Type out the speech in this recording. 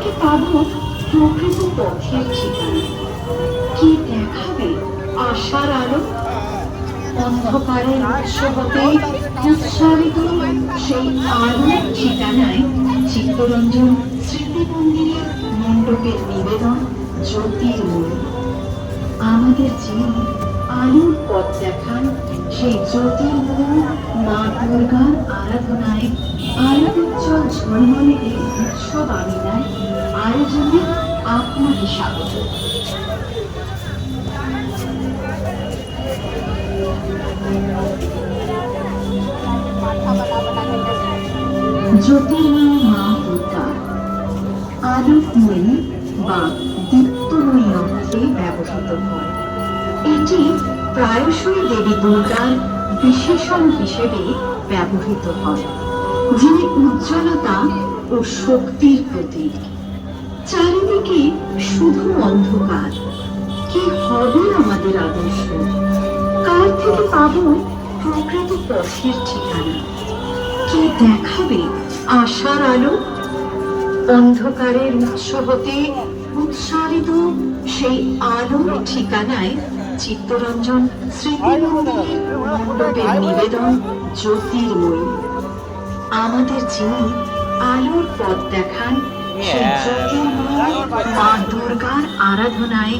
থেকে পাবো প্রকৃত পথের ঠিকানা? কি দেখাবে আশার আলো? অন্ধকারের উৎস হতে উৎসারিত সেই আলোর ঠিকানায় চিত্তরঞ্জন স্মৃতি মন্দিরের মণ্ডপের নিবেদন জ্যোতির্ময়ী। আমাদের যিনি আলোর পথ দেখান, সেই জ্যোতির্ময়ী মা দুর্গার আরাধনায় আলোকোজ্জ্বল ঝলমলে এই উৎসব আমিনায় আয়োজনে আপনাকে স্বাগত। জ্যোতির্ময়ী মা দুর্গা আলোকময়ী বা দীপ্তময়ী অর্থে ব্যবহৃত হয়। এটি প্রায়শই দেবী দুর্গার বিশেষণ হিসেবে ব্যবহৃত হয়, যিনি উজ্জ্বলতা ও শক্তির প্রতীক। চারিদিকে শুধু অন্ধকার। কি হবে আমাদের আদর্শ? কার থেকে পাবো প্রকৃত পথের ঠিকানা? কি দেখাবে আশার আলো? অন্ধকারের উৎস হতে উৎসারিত সেই আলোর ঠিকানায় চিত্তরঞ্জন স্মৃতি মন্দিরের মণ্ডপের নিবেদন জ্যোতির্ময়ী। আমাদের যিনি আলোর পথ দেখান, সেই জ্যোতির্ময়ী মা দুর্গার আরাধনায়